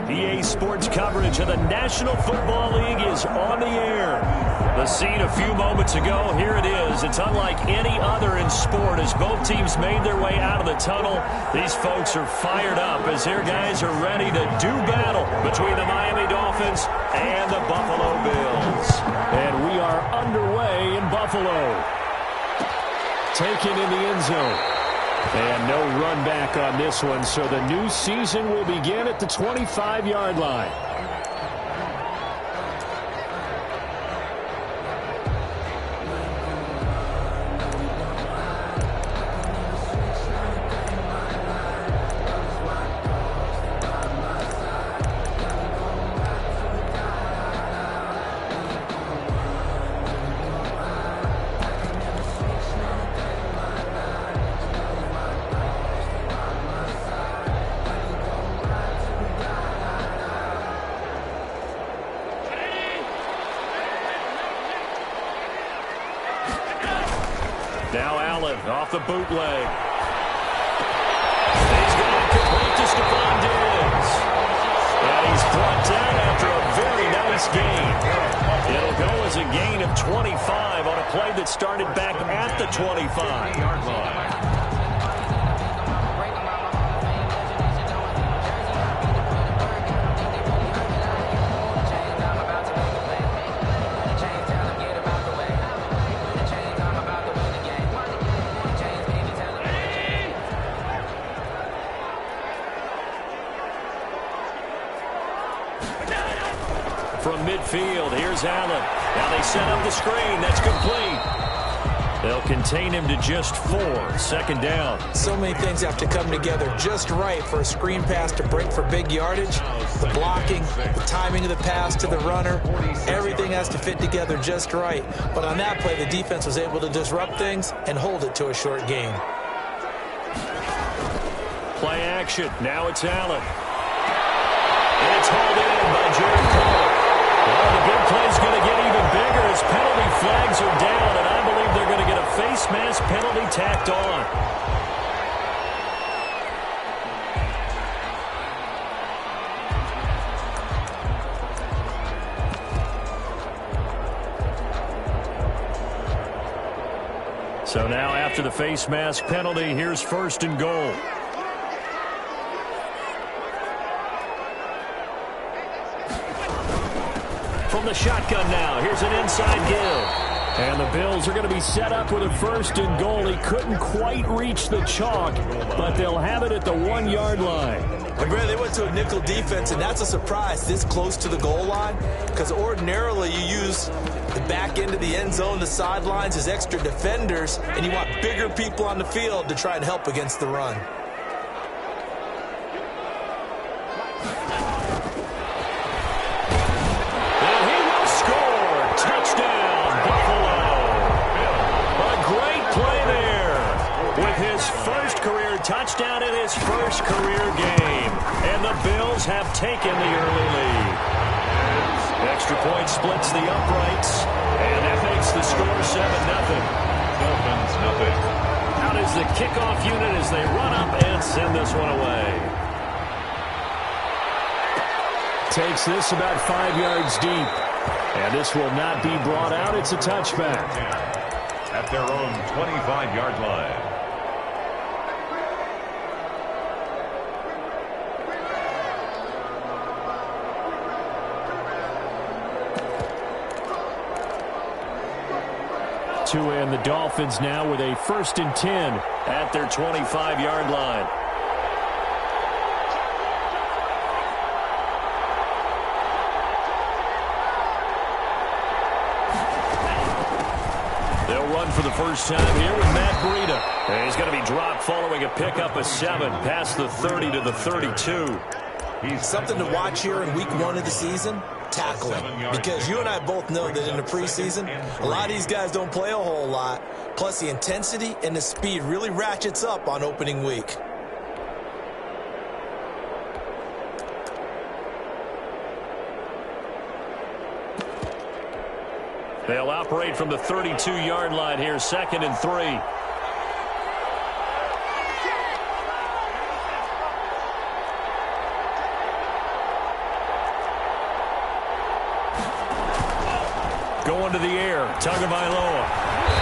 EA Sports coverage of the National Football League is on the air. The scene a few moments ago, here it is. It's unlike any other in sport as both teams made their way out of the tunnel. These folks are fired up as their guys are ready to do battle between the Miami Dolphins and the Buffalo Bills. And we are underway in Buffalo. Taken in the end zone. And no run back on this one, so the new season will begin at the 25-yard line. Now Allen off the bootleg. He's going to complete to Stephon Diggs. And he's brought down after a very nice gain. It'll go as a gain of 25 on a play that started back at the 25-yard line. From midfield, here's Allen. Now they set up the screen. That's complete. They'll contain him to just 4. Second down. So many things have to come together just right for a screen pass to break for big yardage. The blocking, the timing of the pass to the runner, everything has to fit together just right. But on that play, the defense was able to disrupt things and hold it to a short gain. Play action. Now it's Allen. And it's hauled in by Jared Cole. Well, the big play's going to get even bigger as penalty flags are down, and I believe they're going to get a face mask penalty tacked on. So now after the face mask penalty, here's 1st and goal. From the shotgun now, here's an inside give. And the Bills are going to be set up with a 1st and goal. He couldn't quite reach the chalk, but they'll have it at the 1-yard line. And Brad, they went to a nickel defense, and that's a surprise this close to the goal line, because ordinarily you use the back end of the end zone, the sidelines as extra defenders, and you want bigger people on the field to try and help against the run. Touchdown in his first career game. And the Bills have taken the early lead. Extra point splits the uprights. And that makes the score 7-0. Dolphins, nothing. Out is the kickoff unit as they run up and send this one away. Takes this about 5 yards deep. And this will not be brought out. It's a touchback. At their own 25-yard line. And the Dolphins now with a 1st and 10 at their 25-yard line. They'll run for the first time here with Matt Breida. And he's going to be dropped following a pickup of 7 past the 30 to the 32. Something to watch here in week 1 of the season. Tackling, because you and I both know that in the preseason, a lot of these guys don't play a whole lot, plus the intensity and the speed really ratchets up on opening week. They'll operate from the 32-yard line here, 2nd and 3. going to the air. Tagovailoa.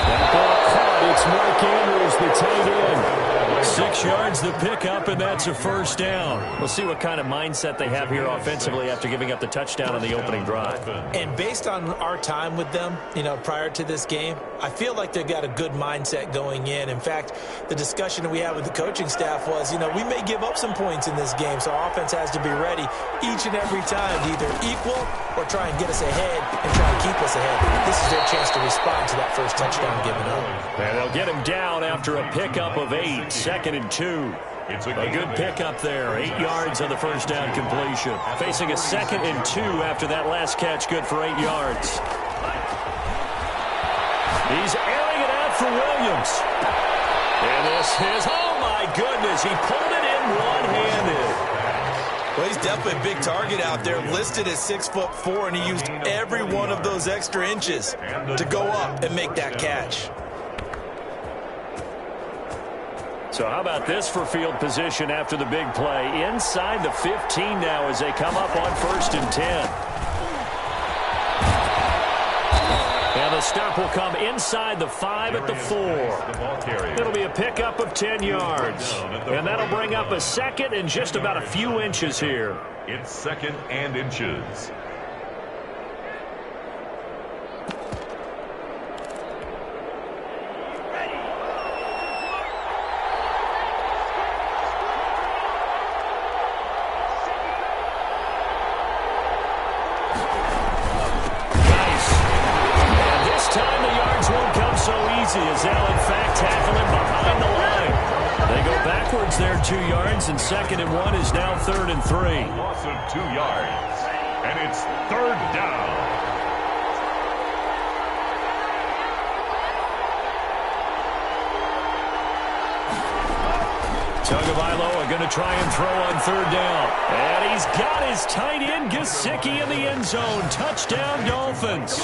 That ball caught. It's Mark Andrews, the tight end. 6 yards the pickup, and that's a first down. We'll see what kind of mindset they have here offensively after giving up the touchdown on the opening drive. And based on our time with them, prior to this game, I feel like they've got a good mindset going in. In fact, the discussion that we had with the coaching staff was, we may give up some points in this game, so our offense has to be ready each and every time to either equal or try and get us ahead and try and keep us ahead. This is their chance to respond to that first touchdown given up. And they'll get him down after a pickup of 8, 2nd and 2. A good pickup there, 8 yards on the first down completion. Facing a 2nd and 2 after that last catch, good for 8 yards. He's airing it out for Williams. And this is, oh my goodness, he pulled it in one-handed. Well, he's definitely a big target out there, listed as 6'4", and he used every one of those extra inches to go up and make that catch. So how about this for field position after the big play? Inside the 15 now as they come up on 1st and 10. And the stop will come inside the 5 at the 4. It'll be a pickup of 10 yards. And that'll bring up a 2nd and just about a few inches here. It's 2nd and inches. As they'll, in fact, tackle him behind the line. They go backwards there 2 yards, and 2nd and 1 is now 3rd and 3. Loss of 2 yards, and it's 3rd down. Tagovailoa going to try and throw on 3rd down. And he's got his tight end, Gesicki, in the end zone. Touchdown, Dolphins.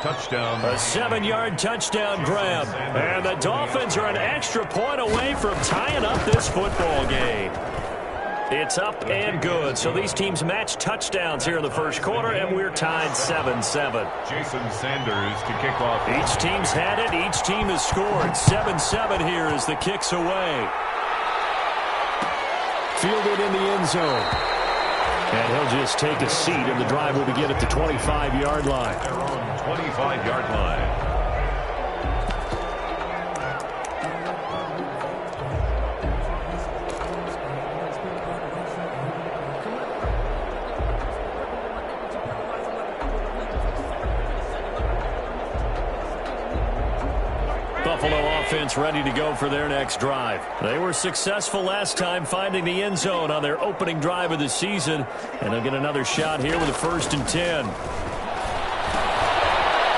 Touchdown. A 7-yard touchdown grab. And the Dolphins are an extra point away from tying up this football game. It's up and good. So these teams match touchdowns here in the first quarter, and we're tied 7-7. Jason Sanders to kick off. Each team's had it. Each team has scored. 7-7 here as the kick's away. Fielded in the end zone. And he'll just take a seat, and the drive will begin at the 25-yard line. Their own 25-yard line. Buffalo offense ready to go for their next drive. They were successful last time finding the end zone on their opening drive of the season, and they'll get another shot here with a 1st and 10.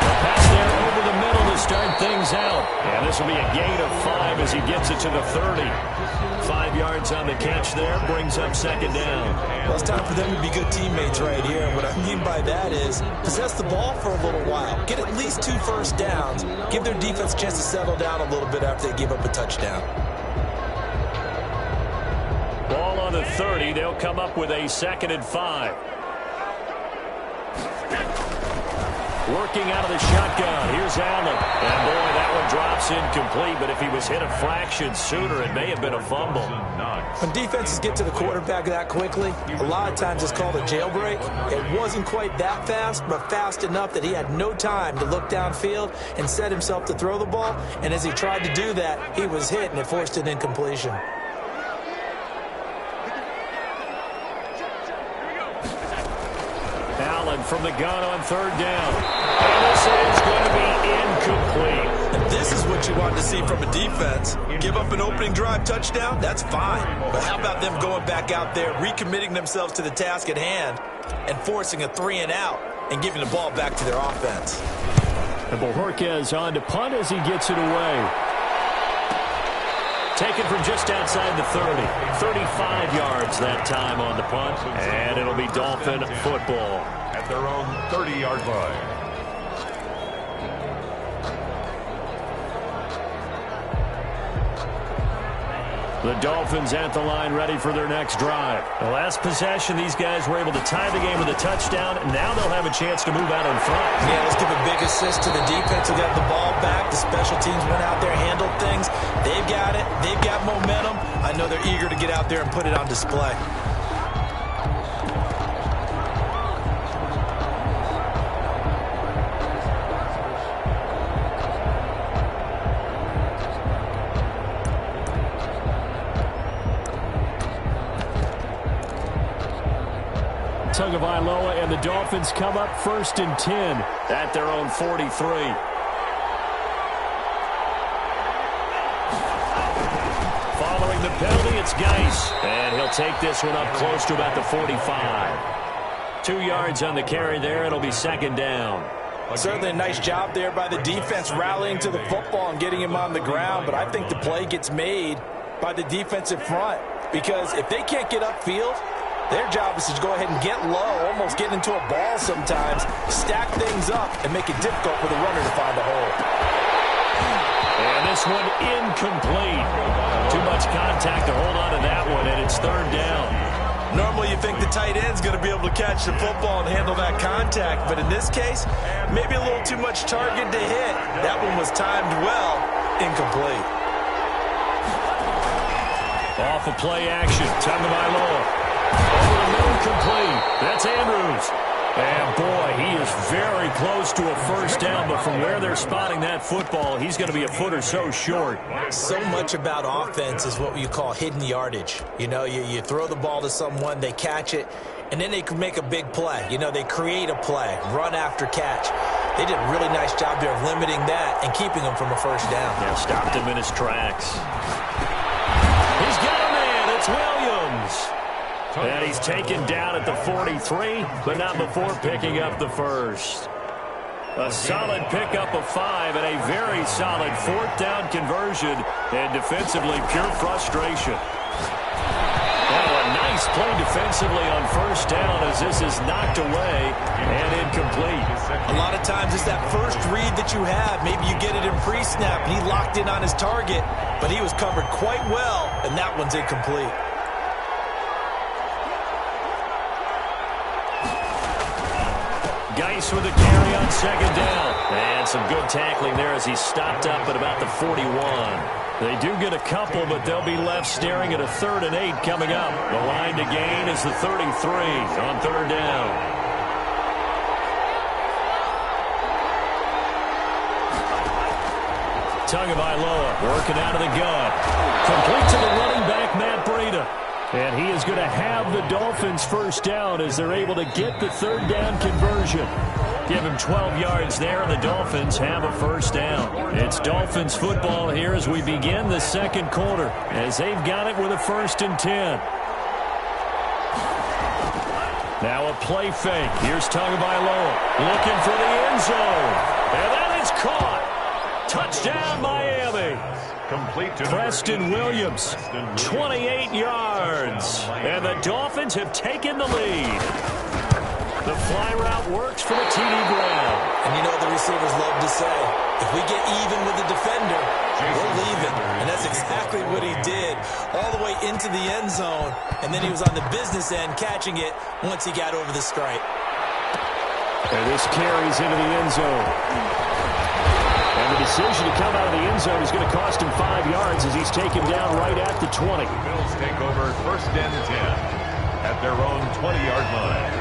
Pass there over the middle to start things out, and this will be a gain of 5 as he gets it to the 30. 5 yards on the catch there, brings up 2nd down. Well, it's time for them to be good teammates right here. What I mean by that is possess the ball for a little while. Get at least 2 first downs. Give their defense a chance to settle down a little bit after they give up a touchdown. Ball on the 30. They'll come up with a 2nd and 5. Working out of the shotgun. Here's Allen. And boy, that one drops incomplete. But if he was hit a fraction sooner, it may have been a fumble. When defenses get to the quarterback that quickly, a lot of times it's called a jailbreak. It wasn't quite that fast, but fast enough that he had no time to look downfield and set himself to throw the ball. And as he tried to do that, he was hit, and it forced an incompletion. Allen from the gun on 3rd down. And this is going to be incomplete. And this is what you want to see from a defense. Give up an opening drive touchdown, that's fine. But how about them going back out there, recommitting themselves to the task at hand, and forcing a 3 and out, and giving the ball back to their offense. And Bohorquez on to punt as he gets it away. Taken from just outside the 30. 35 yards that time on the punt. And it'll be Dolphin football. At their own 30-yard line. The Dolphins at the line ready for their next drive. The last possession, these guys were able to tie the game with a touchdown, and now they'll have a chance to move out in front. Yeah, let's give a big assist to the defense who got the ball back. The special teams went out there, handled things. They've got it. They've got momentum. I know they're eager to get out there and put it on display. Tagovailoa and the Dolphins come up 1st and 10 at their own 43. Following the penalty, it's Geis, and he'll take this one up close to about the 45. 2 yards on the carry there. It'll be 2nd down. Certainly a nice job there by the defense rallying to the football and getting him on the ground, but I think the play gets made by the defensive front because if they can't get upfield, their job is to go ahead and get low, almost get into a ball sometimes, stack things up, and make it difficult for the runner to find a hole. And this one incomplete. Too much contact to hold on to that one, and it's 3rd down. Normally you think the tight end's going to be able to catch the football and handle that contact, but in this case, maybe a little too much target to hit. That one was timed well, incomplete. Off of play action, Tagovailoa. Over the middle, complete. That's Andrews. And, boy, he is very close to a 1st down, but from where they're spotting that football, he's going to be a foot or so short. So much about offense is what you call hidden yardage. You know, you throw the ball to someone, they catch it, and then they can make a big play. You know, they create a play, run after catch. They did a really nice job there of limiting that and keeping him from a 1st down. Yeah, stopped him in his tracks. He's got a man. It's Williams. And he's taken down at the 43, but not before picking up the 1st. A solid pickup of 5 and a very solid 4th down conversion. And defensively, pure frustration. Oh, a nice play defensively on 1st down as this is knocked away and incomplete. A lot of times it's that first read that you have. Maybe you get it in pre-snap and he locked in on his target, but he was covered quite well, and that one's incomplete. Geis with a carry on 2nd down. And some good tackling there as he stopped up at about the 41. They do get a couple, but they'll be left staring at a 3rd and 8 coming up. The line to gain is the 33 on 3rd down. Tagovailoa working out of the gun. Complete to the running back, Matt Breida. And he is going to have the Dolphins 1st down as they're able to get the 3rd down conversion. Give him 12 yards there, and the Dolphins have a 1st down. It's Dolphins football here as we begin the 2nd quarter, as they've got it with a 1st and 10. Now a play fake. Here's Tagovailoa looking for the end zone. And that is caught. Touchdown, Miami. Complete to Preston Williams, 28 yards. And the Dolphins have taken the lead. The fly route works for the TD ground. And you know what the receivers love to say? If we get even with the defender, we're leaving. And that's exactly what he did. All the way into the end zone. And then he was on the business end catching it once he got over the stripe. And this carries into the end zone. And the decision to come out of the end zone is going to cost him 5 yards as he's taken down right at the 20. Bills take over 1st and 10 at their own 20-yard line.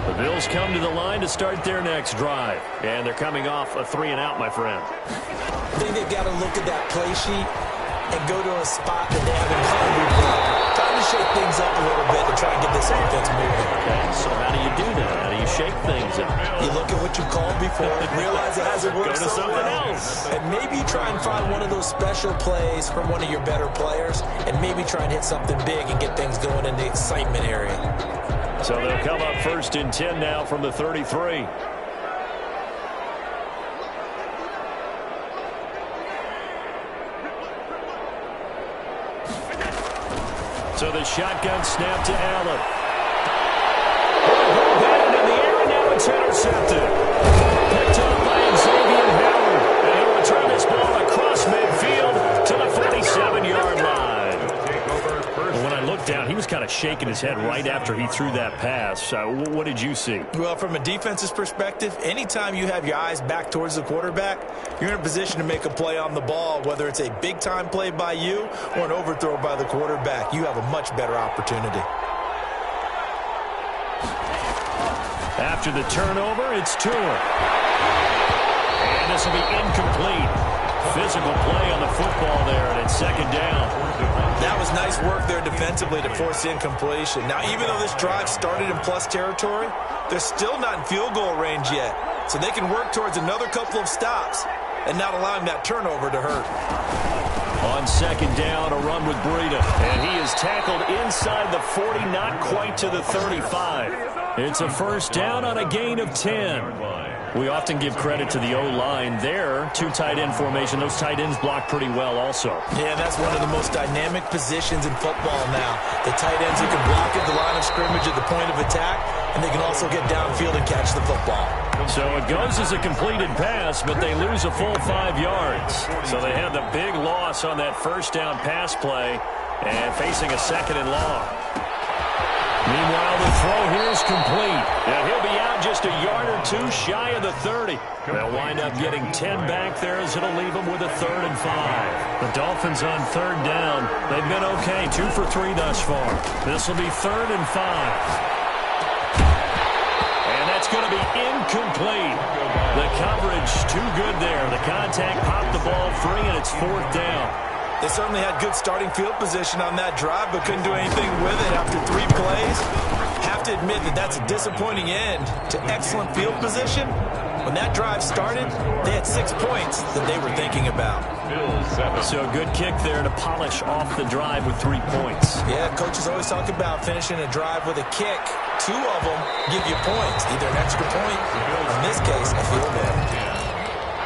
The Bills come to the line to start their next drive. And they're coming off a 3-and-out, my friend. I think they've got to look at that play sheet and go to a spot that they haven't covered before. Time to shake things up a little bit and try and get this offense moving. Okay, so how do you do that? How do you shake things up? You look at what you called before, realize it hasn't worked Go to so something well, else. and maybe try and find one of those special plays from one of your better players, and maybe try and hit something big and get things going in the excitement area. So they'll come up 1st and 10 now from the 33. So the shotgun snap to Allen. Batted in the air, and now it's intercepted. Picked up by Xavier Howard. And he'll return this ball across midfield to the 47-yard line. Well, when I looked down, he was kind of shaking his head right after he threw that pass. What did you see? Well, from a defense's perspective, anytime you have your eyes back towards the quarterback, you're in a position to make a play on the ball, whether it's a big-time play by you or an overthrow by the quarterback. You have a much better opportunity. After the turnover, it's Tour. And this will be incomplete. Physical play on the football there, and it's second down. That was nice work there defensively to force incompletion. Now, even though this drive started in plus territory, they're still not in field goal range yet. So they can work towards another couple of stops and not allowing that turnover to hurt. On second down, a run with Breida. And he is tackled inside the 40, not quite to the 35. It's a first down on a gain of 10. We often give credit to the O-line there. Two tight end formation. Those tight ends block pretty well also. Yeah, that's one of the most dynamic positions in football now. The tight ends who can block at the line of scrimmage at the point of attack, and they can also get downfield and catch the football. So it goes as a completed pass, but they lose a full 5 yards. So they had the big loss on that first down pass play and facing a second and long. Meanwhile, the throw here is complete. And he'll be out just a yard or two shy of the 30. They'll wind up getting 10 back there as it'll leave them with a 3rd and 5. The Dolphins on 3rd down. They've been okay, 2 for 3 thus far. This will be 3rd and 5. And that's going to be incomplete. The coverage too good there. The contact popped the ball free, and it's 4th down. They certainly had good starting field position on that drive, but couldn't do anything with it after 3 plays. Have to admit that that's a disappointing end to excellent field position. When that drive started, they had 6 points that they were thinking about. So a good kick there to polish off the drive with 3 points. Yeah, coaches always talk about finishing a drive with a kick. 2 of them give you points, either an extra point, or in this case, a field goal.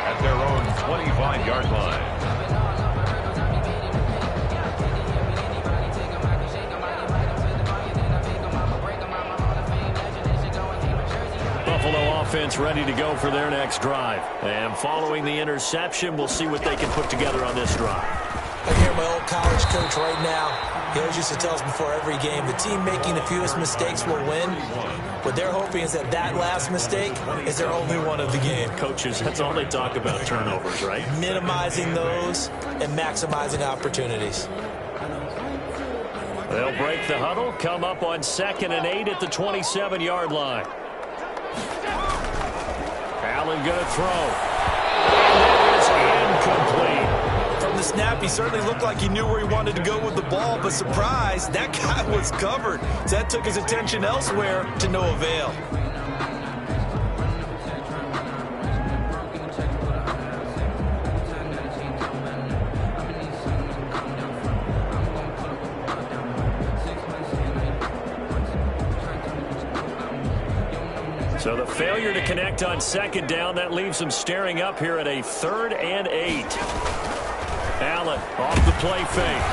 At their own 25-yard line. Buffalo offense ready to go for their next drive. And following the interception, we'll see what they can put together on this drive. I hear my old college coach right now. He always used to tell us before every game, the team making the fewest mistakes will win. What they're hoping is that that last mistake is their only one of the game. Coaches, that's all they talk about, turnovers, right? Minimizing those and maximizing opportunities. They'll break the huddle, come up on 2nd and 8 at the 27-yard line. Allen going to throw. And it is incomplete. From the snap, he certainly looked like he knew where he wanted to go with the ball, but surprise, that guy was covered. So that took his attention elsewhere to no avail. So the failure to connect on 2nd down, that leaves them staring up here at a 3rd and 8. Allen off the play fake.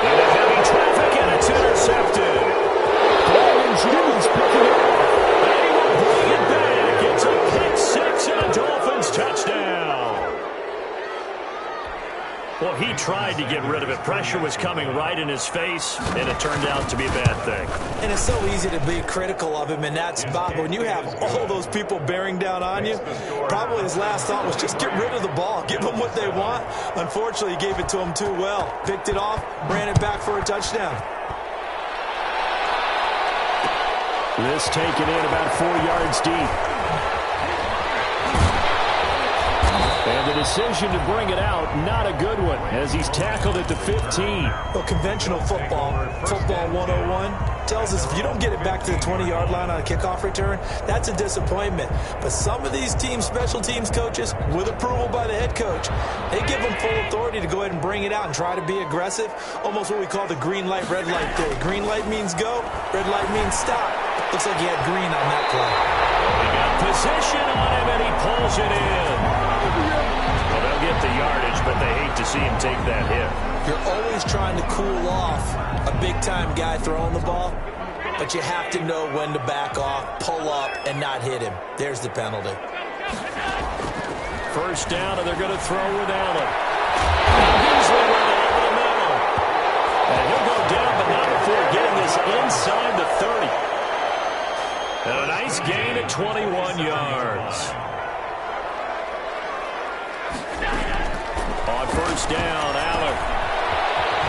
Into heavy traffic, and it's intercepted. Brandon Jones picking it up. And he will bring it back. It's a pick 6 and a Dolphins touchdown. Well, he tried to get rid of it. Pressure was coming right in his face, and it turned out to be a bad thing. And it's so easy to be critical of him in that spot. But when you have all those people bearing down on you, probably his last thought was just get rid of the ball. Give them what they want. Unfortunately, he gave it to them too well. Picked it off, ran it back for a touchdown. This taken in about 4 yards deep. And the decision to bring it out, not a good one, as he's tackled at the 15. Well, conventional football 101, tells us if you don't get it back to the 20-yard line on a kickoff return, that's a disappointment. But some of these teams, special teams coaches, with approval by the head coach, they give them full authority to go ahead and bring it out and try to be aggressive, almost what we call the green light, red light day. Green light means go, red light means stop. Looks like he had green on that play. He got position on him, and he pulls it in. Well, they'll get the yardage, but they hate to see him take that hit. You're always trying to cool off a big-time guy throwing the ball. but you have to know when to back off, pull up, and not hit him. There's the penalty. First down, and they're going to throw with Allen. Beasley right over the middle. And he'll go down, but not before getting this inside the 30. And a nice gain at 21 yards. On first down, Allen.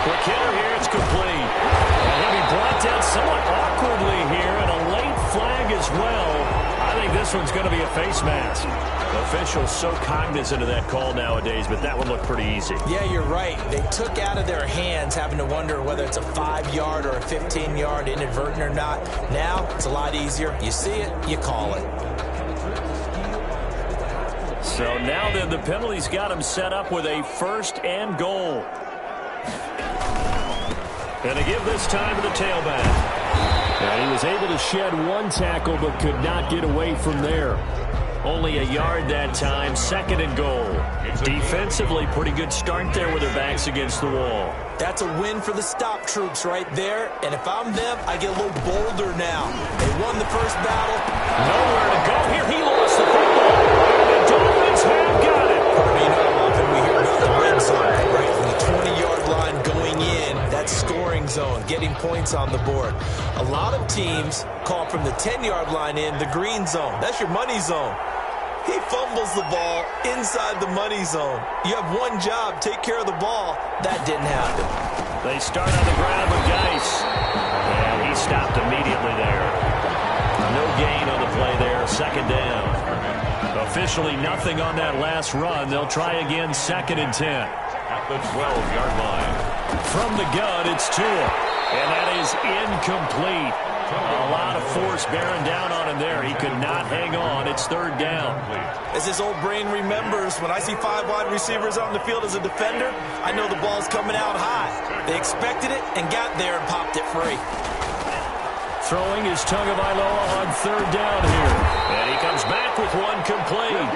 Quick hitter here, it's complete. And he'll be brought down somewhat awkwardly here, and a late flag as well. I think this one's going to be a face mask. Officials so cognizant of that call nowadays, but that would look pretty easy. Yeah, you're right. They took out of their hands having to wonder whether it's a 5-yard or a 15-yard inadvertent or not. Now, it's a lot easier. You see it, you call it. So now then, the penalty's got him set up with a first and goal. And to give this time to the tailback. And he was able to shed one tackle, but could not get away from there. Only a yard that time, second and goal. Defensively, pretty good start there with their backs against the wall. That's a win for the stop troops right there. And if I'm them, I get a little bolder now. They won the first battle. Nowhere to go here. He lost the football. And the Dolphins have got it. You know how often we hear about the red zone, right? From the 20-yard line going in, that scoring zone, getting points on the board. A lot of teams call from the 10-yard line in the green zone. That's your money zone. He fumbles the ball inside the money zone. You have one job, take care of the ball. That didn't happen. They start on the ground with Geis. And he stopped immediately there. No gain on the play there, second down. Officially nothing on that last run. They'll try again, second and 10. At the 12-yard line. From the gun, it's Tua. And that is incomplete. A lot of force bearing down on him there. He could not hang on. It's third down. As his old brain remembers, when I see 5 wide receivers on the field as a defender, I know the ball's coming out high. They expected it and got there and popped it free. Throwing is Tagovailoa on third down here. And he comes back with one complete.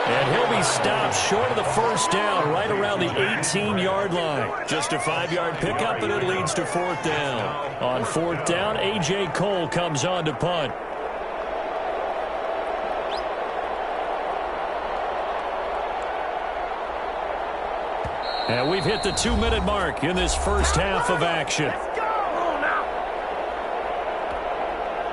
And he'll be stopped short of the first down right around the 18-yard line. Just a 5-yard pickup, and it leads to fourth down. On fourth down, A.J. Cole comes on to punt. And we've hit the 2-minute mark in this first half of action.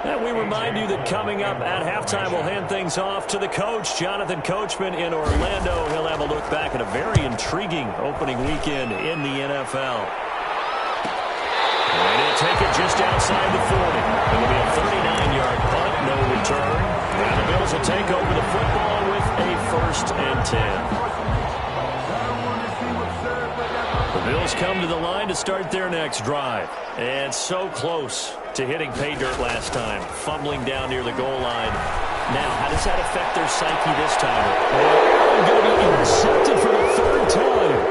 And we remind you that coming up at halftime, we'll hand things off to the coach, Jonathan Coachman in Orlando. He'll have a look back at a very intriguing opening weekend in the NFL. And he'll take it just outside the 40. It'll be a 39-yard punt, no return. And the Bills will take over the football with a first and 10. The Bills come to the line to start their next drive. And so close to hitting pay dirt last time, fumbling down near the goal line. Now, how does that affect their psyche this time? They're going to be intercepted for the third time.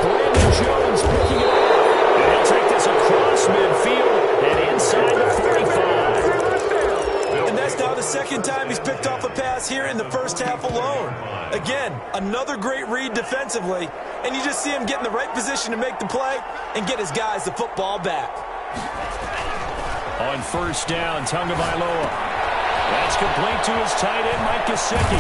Brandon Jones picking it up. And he'll take this across midfield and inside the 45. And that's now the second time he's picked off a pass here in the first half alone. Again, another great read defensively, and you just see him get in the right position to make the play and get his guys the football back. On first down, Tagovailoa. That's complete to his tight end, Mike Gesicki.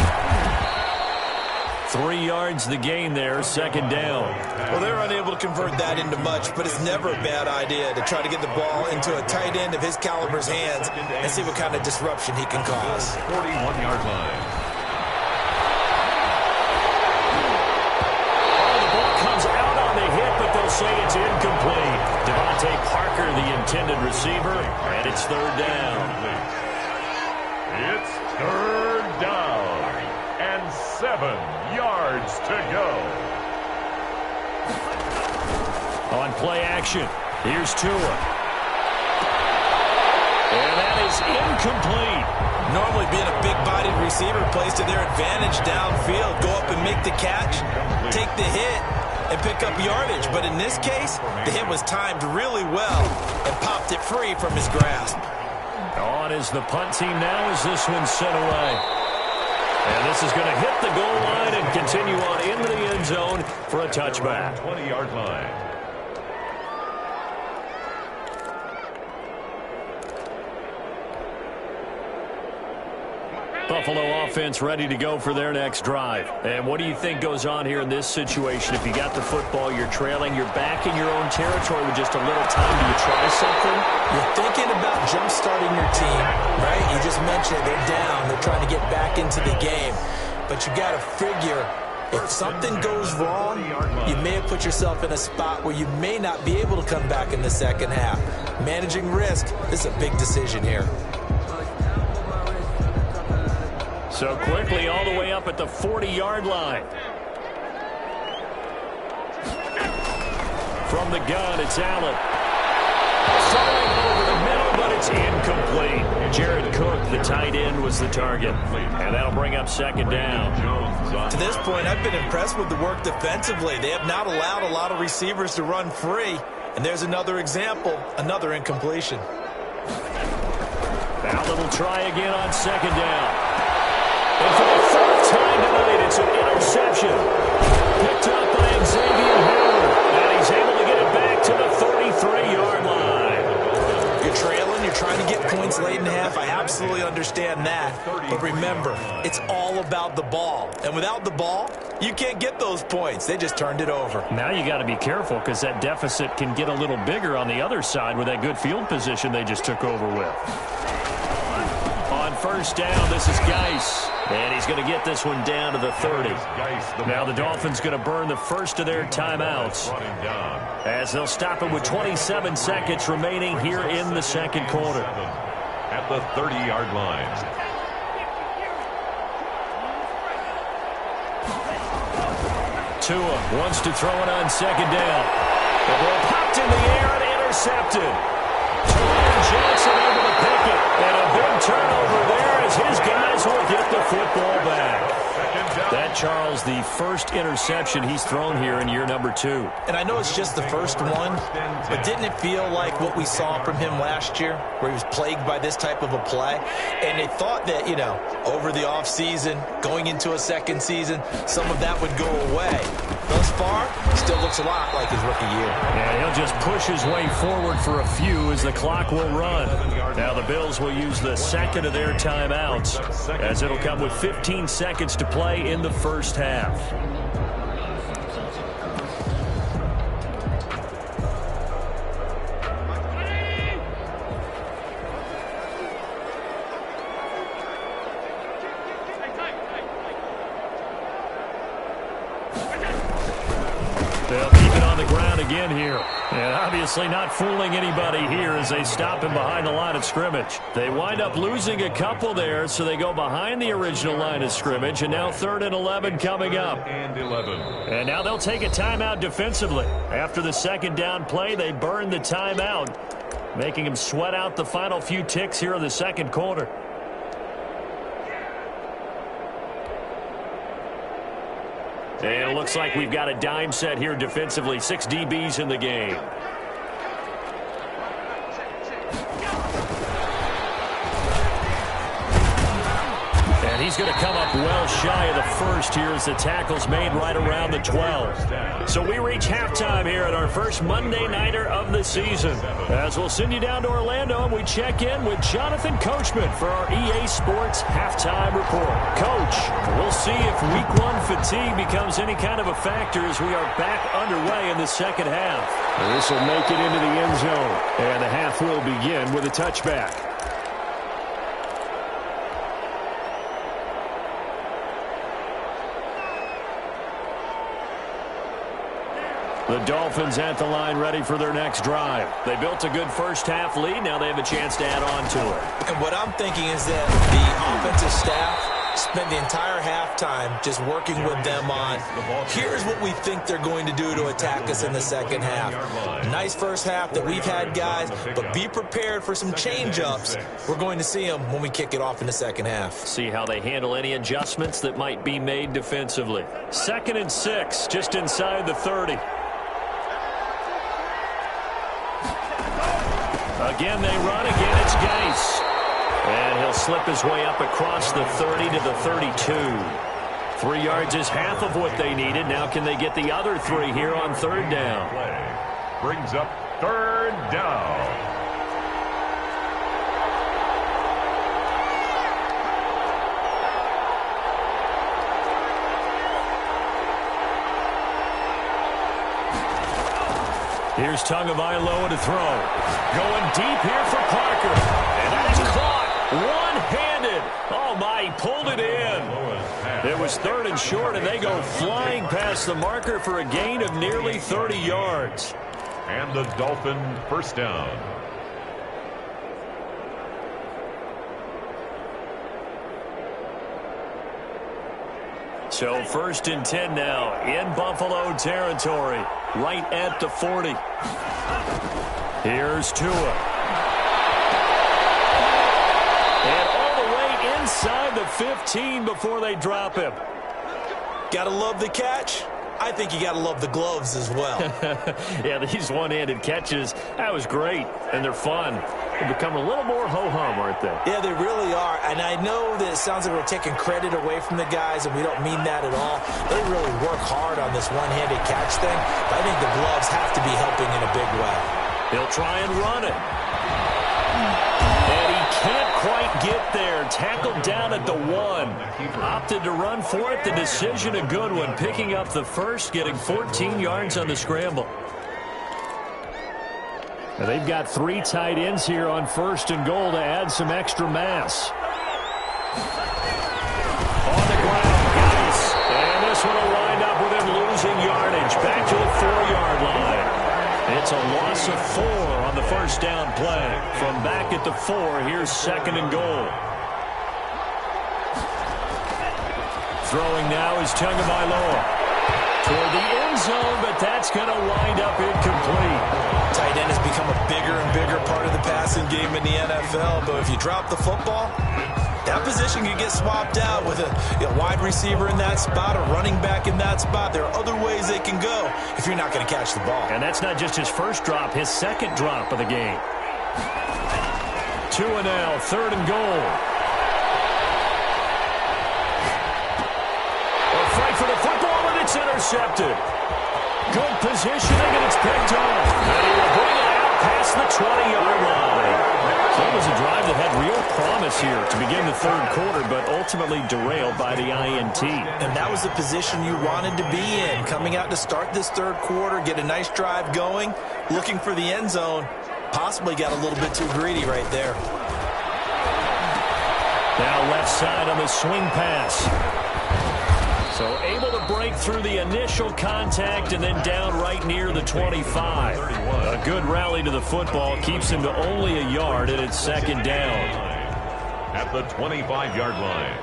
3 yards the gain there, second down. Well, they're unable to convert that into much, but it's never a bad idea to try to get the ball into a tight end of his caliber's hands and see what kind of disruption he can cause. 41-yard line. Say it's incomplete. Devontae Parker, the intended receiver, and it's third down. It's third down and 7 yards to go. On play action, here's Tua. And that is incomplete. Normally being a big-bodied receiver plays to their advantage downfield. Go up and make the catch, take the hit, and pick up yardage. But in this case, the hit was timed really well and popped it free from his grasp. On is the punt team now as this one's sent away. And this is going to hit the goal line and continue on into the end zone for a touchback. 20-yard line. Buffalo offense ready to go for their next drive. And what do you think goes on here in this situation? If you got the football, you're trailing, you're back in your own territory with just a little time. Do you try something? You're thinking about jump-starting your team, right? You just mentioned they're down. They're trying to get back into the game. But you got to figure, if something goes wrong, you may have put yourself in a spot where you may not be able to come back in the second half. Managing risk, this is a big decision here. So quickly all the way up at the 40-yard line. From the gun, it's Allen. Throwing over the middle, but it's incomplete. Jared Cook, the tight end, was the target. And that'll bring up second down. To this point, I've been impressed with the work defensively. They have not allowed a lot of receivers to run free. And there's another example, another incompletion. Allen will try again on second down. And for the fourth time tonight, it's an interception. Picked up by Xavier Howard. And he's able to get it back to the 33-yard line. You're trailing. You're trying to get points late in the half. I absolutely understand that. But remember, it's all about the ball. And without the ball, you can't get those points. They just turned it over. Now you got to be careful because that deficit can get a little bigger on the other side with that good field position they just took over with. On first down, this is Geis. And he's going to get this one down to the 30. Now the Dolphins going to burn the first of their timeouts as they'll stop it with 27 seconds remaining here in the second quarter. At the 30-yard line. Tua wants to throw it on second down. The ball popped in the air and intercepted. Johnson able to pick it. And a big turnover there as his guys will get the football back. That, Charles, the first interception he's thrown here in year number 2. And I know it's just the first one, but didn't it feel like what we saw from him last year, where he was plagued by this type of a play? And they thought that, you know, over the offseason, going into a second season, some of that would go away. Thus far, still looks a lot like his rookie year. Yeah, he'll just push his way forward for a few as the clock will run. Now the Bills will use the second of their timeouts as it'll come with 15 seconds to play in the first half. They'll keep it on the ground again here. And obviously not fooling anybody here as they stop him behind the line of scrimmage. They wind up losing a couple there, so they go behind the original line of scrimmage. And now 3rd and 11 coming up. And now they'll take a timeout defensively. After the second down play, they burn the timeout, making them sweat out the final few ticks here in the second quarter. And it looks like we've got a dime set here defensively. 6 DBs in the game. And he's going to come up well shy of the first here as the tackle's made right around the 12. So we reach halftime here at our first Monday Nighter of the season. As we'll send you down to Orlando and we check in with Jonathan Coachman for our EA Sports Halftime Report. Coach, we'll see if Week 1 fatigue becomes any kind of a factor as we are back underway in the second half. This will make it into the end zone. And the half will begin with a touchback. The Dolphins at the line ready for their next drive. They built a good first half lead. Now they have a chance to add on to it. And what I'm thinking is that the offensive staff spent the entire halftime just working with them on, here's what we think they're going to do to attack us in the second half. Nice first half that we've had, guys, but be prepared for some change-ups. We're going to see them when we kick it off in the second half. See how they handle any adjustments that might be made defensively. 2nd and 6, just inside the 30. Again, they run. Again, it's Geis. And he'll slip his way up across the 30 to the 32. 3 yards is half of what they needed. Now can they get the other 3 here on 3rd down? Brings up 3rd down. Here's Tagovailoa to throw. Going deep here for Parker. And that is caught one-handed. Oh, my, he pulled it in. It was 3rd and short, and they go flying past the marker for a gain of nearly 30 yards. And the Dolphin first down. So 1st and 10 now in Buffalo territory, right at the 40. Here's Tua. And all the way inside the 15 before they drop him. Gotta love the catch. I think you got to love the gloves as well. Yeah, these one-handed catches, that was great, and they're fun. They become a little more ho-hum, aren't they? Yeah, they really are, and I know that it sounds like we're taking credit away from the guys, and we don't mean that at all. They really work hard on this one-handed catch thing, but I think the gloves have to be helping in a big way. He'll try and run it. And he can't quite get there. Tackled down at the 1. Opted to run for it. The decision a good one. Picking up the first, getting 14 yards on the scramble. Now they've got 3 tight ends here on 1st and goal to add some extra mass. On the ground, guys. And this one will wind up with him losing yardage. Back to the 4-yard line. It's a loss of 4 on the first down play. From back at the 4, here's 2nd and goal. Throwing now is Tagovailoa. Toward the end zone, but that's going to wind up incomplete. Tight end has become a bigger and bigger part of the passing game in the NFL, but if you drop the football, that position can get swapped out with a wide receiver in that spot, a running back in that spot. There are other ways they can go if you're not going to catch the ball. And that's not just his first drop, his second drop of the game. Tua now, 3rd and goal. A fight for the football, and it's intercepted. Good positioning, and it's picked off. And he will bring it out past the 20-yard line. So it was a drive that had real promise here to begin the 3rd quarter, but ultimately derailed by the INT. And that was the position you wanted to be in, coming out to start this 3rd quarter, get a nice drive going, looking for the end zone. Possibly got a little bit too greedy right there. Now left side on the swing pass. So able to break through the initial contact and then down right near the 25. A good rally to the football keeps him to only a yard, and it's 2nd down. At the 25-yard line.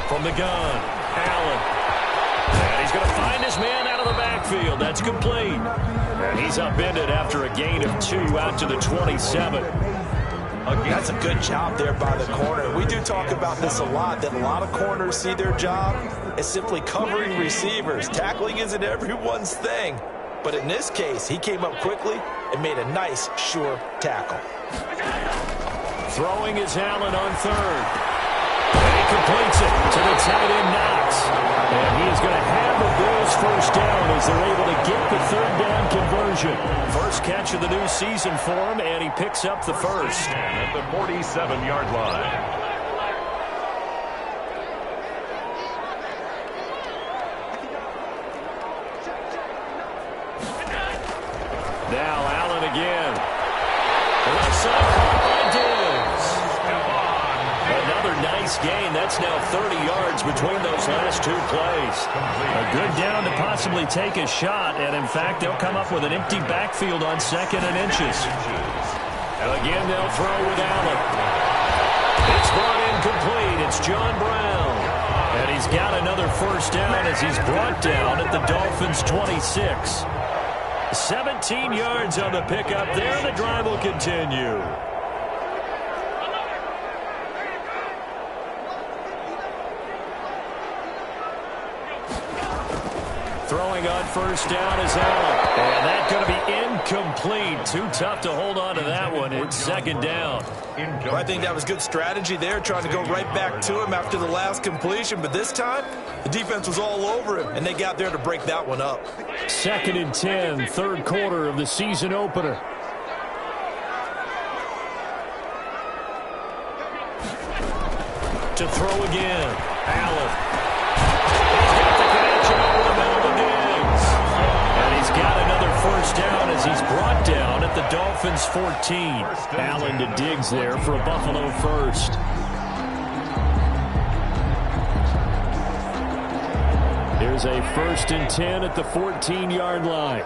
From the gun, Allen. And he's going to find his man out of the backfield. That's complete. And he's upended after a gain of 2 out to the 27. That's a good job there by the corner. We do talk about this a lot, that a lot of corners see their job as simply covering receivers. Tackling isn't everyone's thing. But in this case, he came up quickly and made a nice, sure tackle. Throwing is Allen on 3rd. And he completes it to the tight end Knox. And he is going to have the Bills first down as they're able to get the 3rd down conversion. First catch of the new season for him, and he picks up the first. At the 47-yard line. Now Allen again. Left side caught by Diggs. Another nice gain. That's now 30 yards between those last 2 plays. A good down to possibly take a shot, and in fact, they'll come up with an empty backfield on 2nd and inches. And again, they'll throw with Allen. It's brought in complete. It's John Brown. And he's got another first down as he's brought down at the Dolphins' 26. 17 yards on the pickup there. The drive will continue. Throwing on first down is Allen. And that's going to be incomplete. Too tough to hold on to that one. It's 2nd down. Well, I think that was good strategy there, trying to go right back to him after the last completion. But this time, the defense was all over him, and they got there to break that one up. 2nd and 10, 3rd quarter of the season opener. To throw again, Allen. He's got the connection over the middle to Diggs. Dolphins 14. Allen to Diggs there for a Buffalo first. Here's a 1st and 10 at the 14-yard line.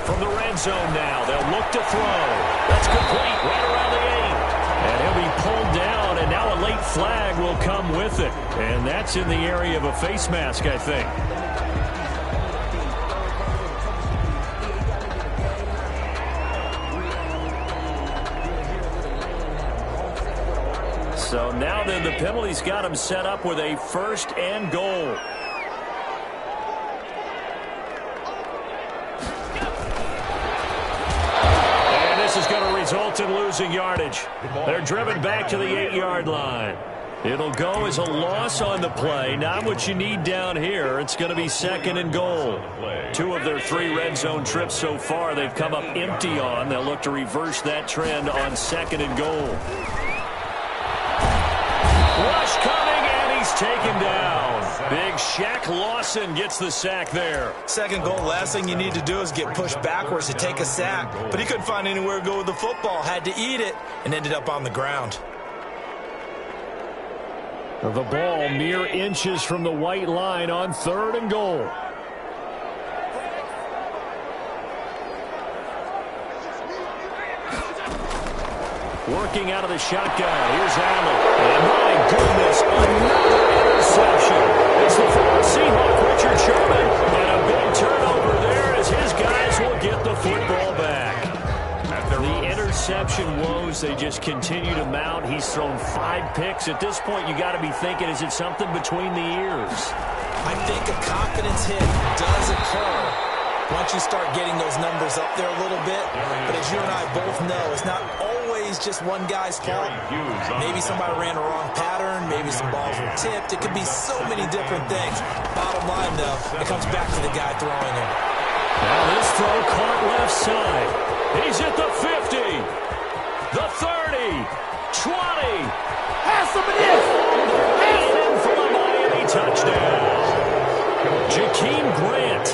From the red zone now, they'll look to throw. That's complete right around the 8. And he'll be pulled down, and now a late flag will come with it. And that's in the area of a face mask, I think. So now then the penalty's got him set up with a 1st and goal. And this is going to result in losing yardage. They're driven back to the 8-yard line. It'll go as a loss on the play. Not what you need down here. It's going to be 2nd and goal. 2 of their 3 red zone trips so far they've come up empty on. They'll look to reverse that trend on 2nd and goal. Rush coming, and he's taken down. Big Shaq Lawson gets the sack there. 2nd goal, last thing you need to do is get pushed backwards to take a sack. But he couldn't find anywhere to go with the football. Had to eat it and ended up on the ground. The ball mere inches from the white line on 3rd and goal. Working out of the shotgun. Here's Allen. And my goodness, another interception. It's the former Seahawk, Richard Sherman. And a big turnover there as his guys will get the football back. The interception woes, they just continue to mount. He's thrown 5 picks. At this point, you got to be thinking, is it something between the ears? I think a confidence hit does occur once you start getting those numbers up there a little bit. But as you and I both know, it's not always just one guy's fault. Maybe somebody ran a wrong pattern. Maybe some balls were tipped. It could be so many different things. Bottom line, though, it comes back to the guy throwing it. Now this throw caught left side. He's at the 50, the 30, 20. Have some of this. And for the Miami touchdown. Jakeem Grant,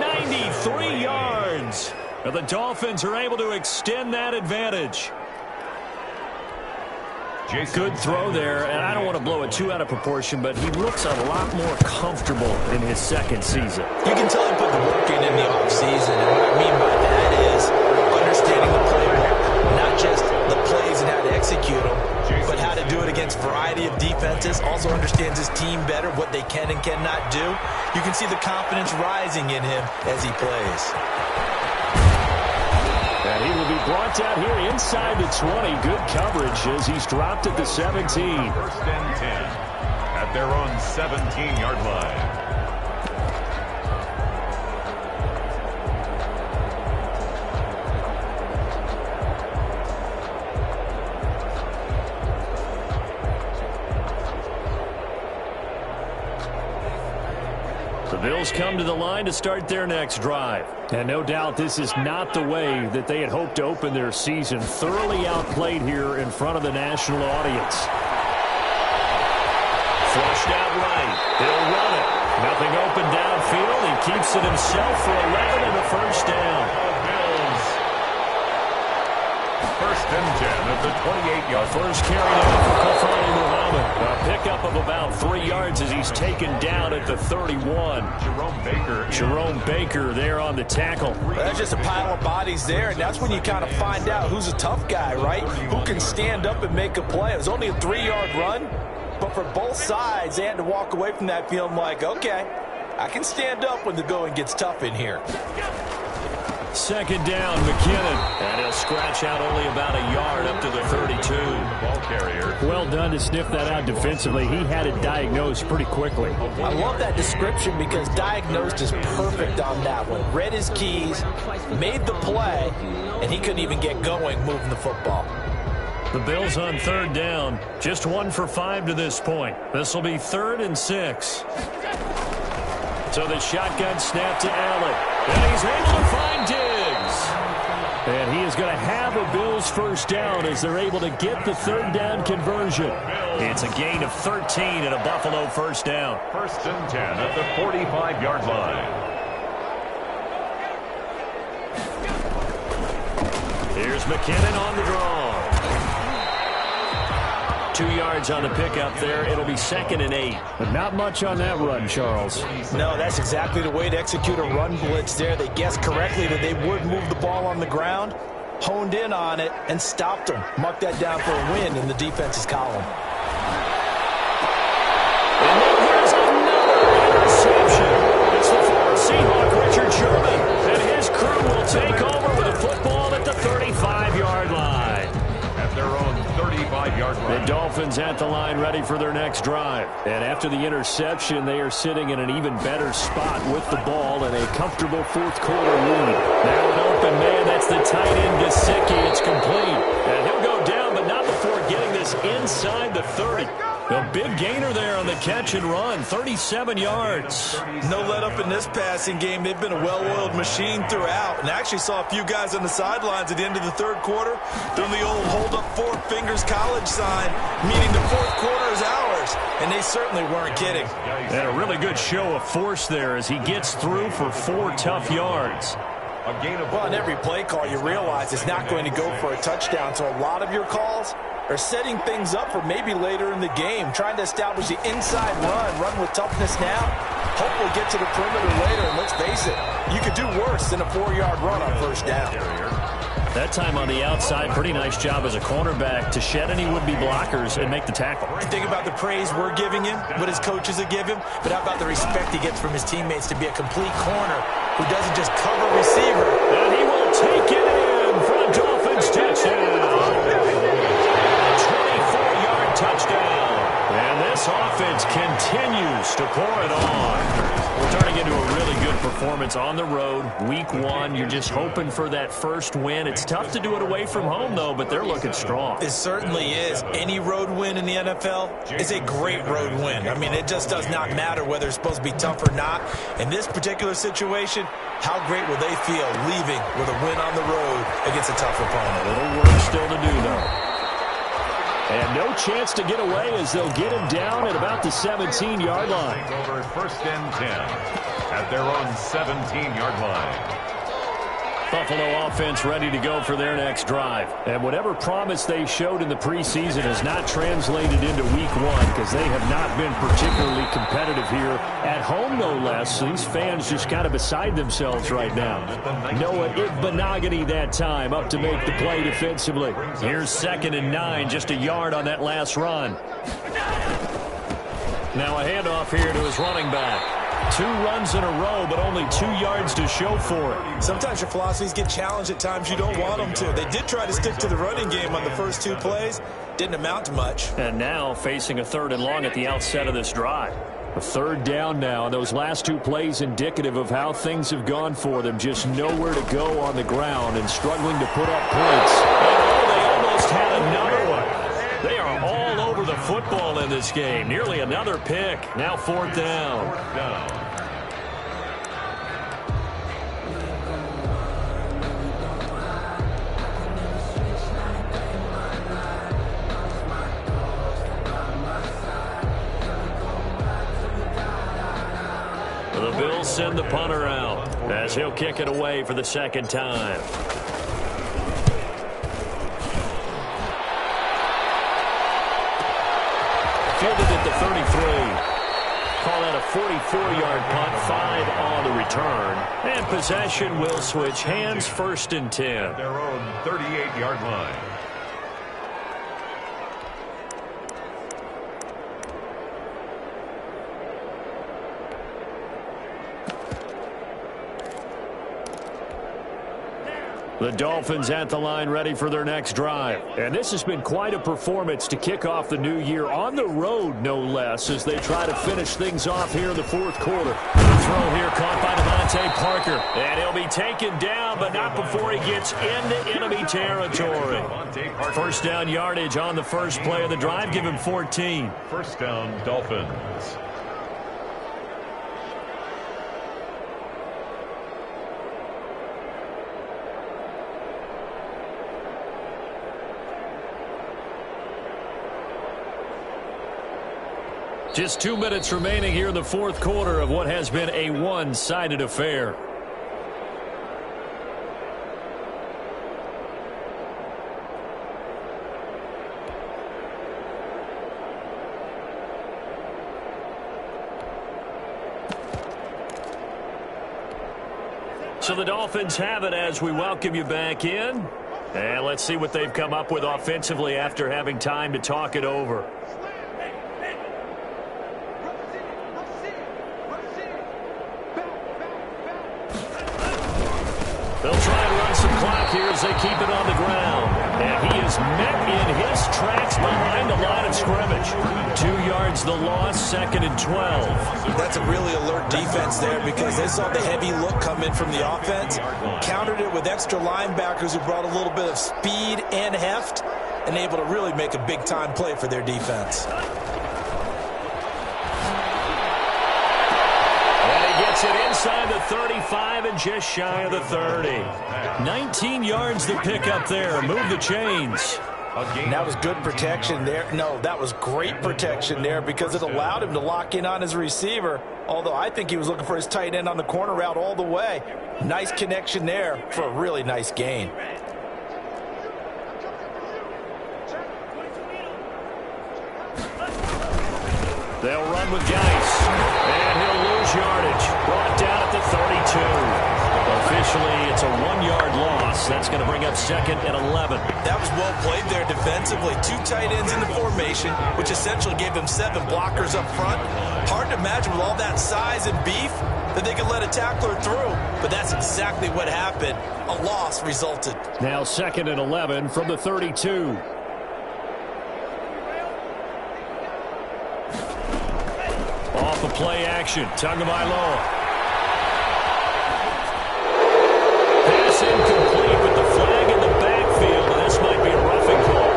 93 yards. And the Dolphins are able to extend that advantage. Good throw there, and I don't want to blow it too out of proportion, but he looks a lot more comfortable in his 2nd season. You can tell he put the work in the offseason, and what I mean by that is understanding the playbook, not just the plays and how to execute them, but how to do it against a variety of defenses. Also understands his team better, what they can and cannot do. You can see the confidence rising in him as he plays. And he will be brought down here inside the 20. Good coverage as he's dropped at the 17. 1st and 10 at their own 17-yard line. The Bills come to the line to start their next drive. And no doubt this is not the way that they had hoped to open their season. Thoroughly outplayed here in front of the national audience. Flushed out right. He'll run it. Nothing open downfield. He keeps it himself for 11 and a 1st down. Bills. 1st and 10 at the 28-yard. First carry down for Kofani Muhammad. A pickup of about 3 yards as he's taken down at the 31. Jerome Baker there on the tackle. That's just a pile of bodies there, and that's when you kind of find out who's a tough guy, right? Who can stand up and make a play. It was only a 3-yard run, but for both sides, they had to walk away from that feeling like, okay, I can stand up when the going gets tough in here. 2nd down, McKinnon. And he'll scratch out only about a yard up to the 32. Ball carrier. Well done to sniff that out defensively. He had it diagnosed pretty quickly. I love that description because diagnosed is perfect on that one. Read his keys, made the play, and he couldn't even get going moving the football. The Bills on 3rd down. Just 1 for 5 to this point. This will be 3rd and 6. So the shotgun snap to Allen. And he's able to find Diggs. And he is going to have a Bills first down as they're able to get the third down conversion. It's a gain of 13 and a Buffalo first down. First and 10 at the 45-yard line. Here's McKinnon on the draw. 2 yards on the pickup there. It'll be 2nd and 8. But not much on that run, Charles. No, that's exactly the way to execute a run blitz there. They guessed correctly that they would move the ball on the ground, honed in on it, and stopped them. Mark that down for a win in the defense's column. And then here's another interception. It's the former Seahawk, Richard Sherman. And his crew will take over with a football at the 35-yard line. At their own 35-yard line. The Dolphins at the line ready for their next drive. And after the interception, they are sitting in an even better spot with the ball and a comfortable fourth-quarter lead. Now an open man. That's the tight end, Gesicki. It's complete. And he'll go down, but not before getting this inside the 30. A big gainer there on the catch and run, 37 yards. No let up in this passing game. They've been a well-oiled machine throughout. And I actually saw a few guys on the sidelines at the end of the third quarter doing the old hold up 4 fingers college sign, meaning the fourth quarter is ours. And they certainly weren't kidding. And a really good show of force there as he gets through for 4 tough yards. Well, on every play call, you realize it's not going to go for a touchdown. So a lot of your calls are setting things up for maybe later in the game, trying to establish the inside run with toughness now, hopefully get to the perimeter later. And let's face it, you could do worse than a 4-yard run on first down. That time on the outside, pretty nice job as a cornerback to shed any would-be blockers and make the tackle. Think about the praise we're giving him, what his coaches have given him, but how about the respect he gets from his teammates to be a complete corner who doesn't just cover receiver. And he will take it in for a Dolphins touchdown. Touchdown. And this offense continues to pour it on. We're turning into a really good performance on the road. Week 1, you're just hoping for that first win. It's tough to do it away from home, though, but they're looking strong. It certainly is. Any road win in the NFL is a great road win. I mean, it just does not matter whether it's supposed to be tough or not. In this particular situation, how great will they feel leaving with a win on the road against a tough opponent? A little work still to do, though. And no chance to get away as they'll get him down at about the 17-yard line. Over first and 10 at their own 17-yard line. Buffalo offense ready to go for their next drive. And whatever promise they showed in the preseason has not translated into week 1 because they have not been particularly competitive here at home, no less. These fans just kind of beside themselves right now. Noah Igbinoghene that time up to make the play defensively. Here's 2nd and 9, just a yard on that last run. Now a handoff here to his running back. 2 runs in a row, but only 2 yards to show for it. Sometimes your philosophies get challenged at times you don't want them to. They did try to stick to the running game on the first 2 plays. Didn't amount to much. And now facing a 3rd and long at the outset of this drive. A 3rd down now, and those last 2 plays indicative of how things have gone for them. Just nowhere to go on the ground and struggling to put up points. And oh, they almost had another one. They are all over the football in this game. Nearly another pick. Now 4th down. The Bills send the punter out as he'll kick it away for the 2nd time. Fielded at the 33. Call that a 44-yard punt, 5 on the return. And possession will switch hands, 1st and 10. Their own 38-yard line. The Dolphins at the line ready for their next drive. And this has been quite a performance to kick off the new year on the road, no less, as they try to finish things off here in the 4th quarter. The throw here caught by Devontae Parker. And he'll be taken down, but not before he gets into enemy territory. 1st down yardage on the first play of the drive. Give him 14. 1st down, Dolphins. Just 2 minutes remaining here in the fourth quarter of what has been a one-sided affair. So the Dolphins have it as we welcome you back in. And let's see what they've come up with offensively after having time to talk it over. They'll try and run some clock here as they keep it on the ground. And he is met in his tracks behind the line of scrimmage. 2 yards the loss, 2nd and 12. That's a really alert defense there because they saw the heavy look come in from the offense, countered it with extra linebackers who brought a little bit of speed and heft, and able to really make a big-time play for their defense. Gets it inside the 35 and just shy of the 30. 19 yards to pick up there. Move the chains. And that was good protection there. No, that was great protection there because it allowed him to lock in on his receiver, although I think he was looking for his tight end on the corner route all the way. Nice connection there for a really nice gain. They'll run with Geis, and he'll lose yardage. Brought down at the 32. Officially, it's a 1-yard loss. That's going to bring up 2nd and 11. That was well played there defensively. 2 tight ends in the formation, which essentially gave them 7 blockers up front. Hard to imagine with all that size and beef that they could let a tackler through, but that's exactly what happened. A loss resulted. Now 2nd and 11 from the 32. Off the play action, Tagovailoa. Pass incomplete with the flag in the backfield, and this might be a roughing call.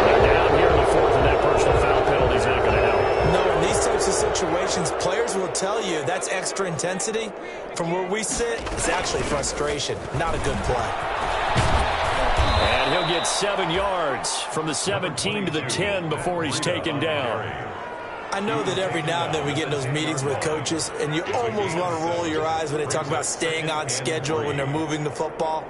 They're down here in the 4th, and that personal foul penalty is not going to help. No, in these types of situations, players will tell you that's extra intensity. From where we sit, it's actually frustration, not a good play. And he'll get 7 yards from the 17 to the 10 before he's taken down. I know that every now and then we get in those meetings with coaches, and you almost want to roll your eyes when they talk about staying on schedule when they're moving the football.